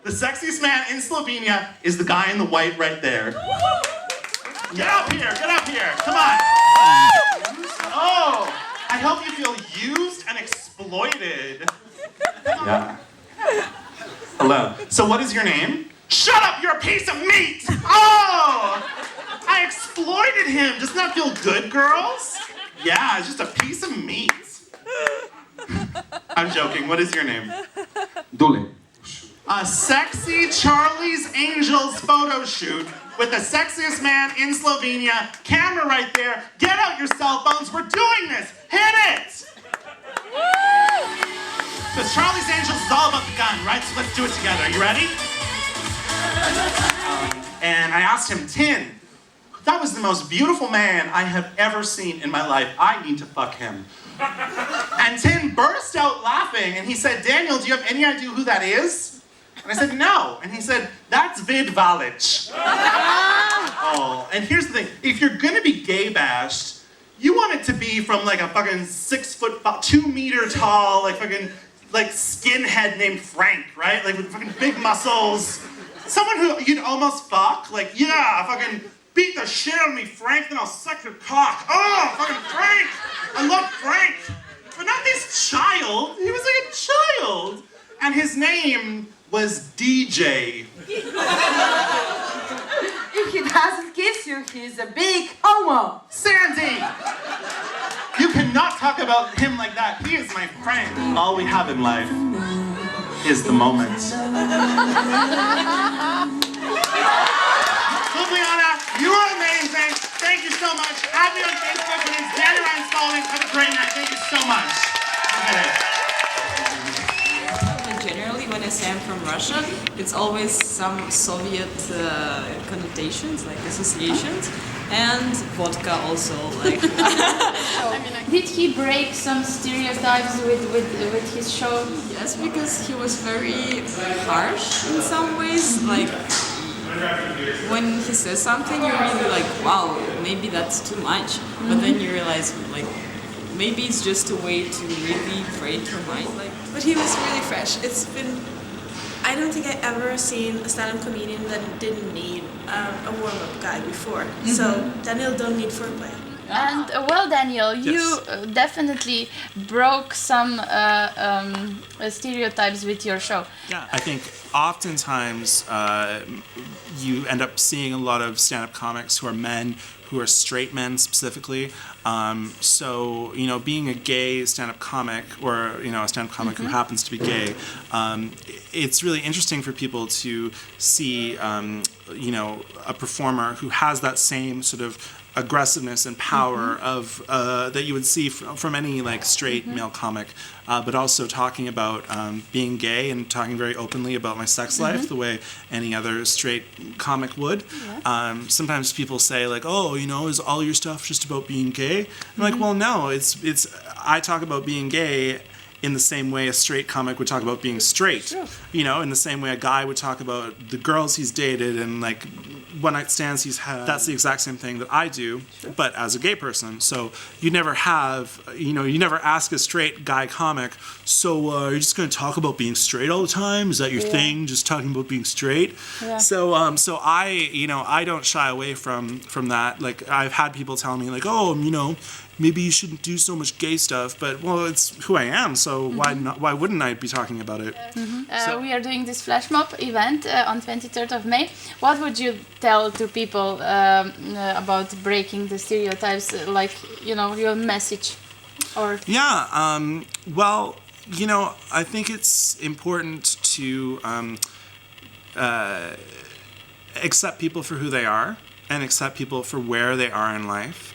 The sexiest man in Slovenia is the guy in the white right there. Get up here, come on. Oh, I hope you feel used and exploited. Yeah. Hello. So what is your name? Shut up, you're a piece of meat! Oh! I exploited him. Doesn't that feel good, girls? Yeah, it's just a piece of meat. I'm joking. What is your name? Dule. A sexy Charlie's Angels photo shoot with the sexiest man in Slovenia. Camera right there. Get out your cell phones. We're doing this. Hit it! Because Charlie's Angels is all about the gun, right? So let's do it together. You ready? And I asked him, Tin, that was the most beautiful man I have ever seen in my life. I need to fuck him. And Tin burst out laughing and he said, Daniel, do you have any idea who that is? And I said, no. And he said, that's Vid Valic. Oh, and here's the thing. If you're gonna be gay bashed, you want it to be from like a fucking 6 foot, 2 meter tall, like fucking, like skinhead named Frank, right? Like with fucking big muscles. Someone who you'd almost fuck, like, yeah, fucking beat the shit out of me, Frank, then I'll suck your cock. Oh, fucking Frank! I love Frank! But not this child. He was like a child. And his name was DJ. If he doesn't kiss you, he's a big homo. Sandy! You cannot talk about him like that. He is my friend. All we have in life is the moment. Ljubljana, you are amazing. Thank you so much. Add me on Facebook. My name's Daniel Ryan Spaulding. Have a great night. Thank you so much. Generally, when I say I'm from Russia, it's always some Soviet connotations, like associations, and vodka also. Like, did he break some stereotypes with his show? Yes, because he was very harsh in some ways. Like, when he says something, you're really like, wow, maybe that's too much. But then you realize, like, maybe it's just a way to really break your mind. Like, but he was really fresh. It's been, I don't think I ever seen a stand-up comedian that didn't need a warm-up guy before. So Daniel don't need foreplay. And well, Daniel, you definitely broke some stereotypes with your show. Yeah, I think oftentimes you end up seeing a lot of stand-up comics who are men, who are straight men specifically. So, you know, being a gay stand-up comic, or, you know, a stand-up comic who happens to be gay, it's really interesting for people to see, you know, a performer who has that same sort of aggressiveness and power of that you would see from any like straight male comic, but also talking about being gay and talking very openly about my sex life the way any other straight comic would. Sometimes people say like, oh, you know, is all your stuff just about being gay? I'm like, well, no, it's I talk about being gay in the same way a straight comic would talk about being straight. You know, in the same way a guy would talk about the girls he's dated and like one-night stands he's had. That's the exact same thing that I do, but as a gay person. So you never have, you know, you never ask a straight guy comic, so you're just going to talk about being straight all the time? Is that your thing, just talking about being straight? So so I, you know, I don't shy away from that. Like, I've had people tell me like, oh, you know, maybe you shouldn't do so much gay stuff, but well, it's who I am, so why wouldn't I be talking about it? We are doing this flash mob event on 23rd of May. What would you tell to people about breaking the stereotypes, like, you know, your message? Or Well, you know, I think it's important to accept people for who they are and accept people for where they are in life.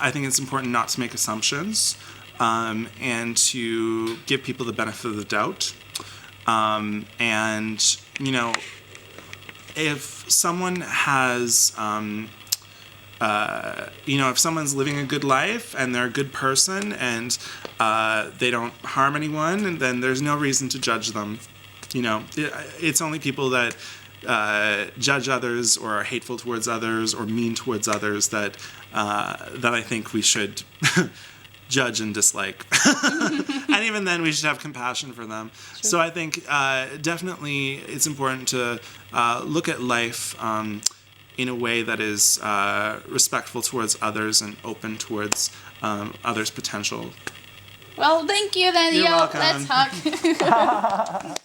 I think it's important not to make assumptions and to give people the benefit of the doubt. And, you know, if someone has, you know, if someone's living a good life and they're a good person and they don't harm anyone, and then there's no reason to judge them. You know, it's only people that judge others or are hateful towards others or mean towards others that I think we should judge and dislike. And even then, we should have compassion for them. So I think definitely it's important to look at life in a way that is respectful towards others and open towards others' potential. Well, thank you, Daniel. You're welcome. Let's hug.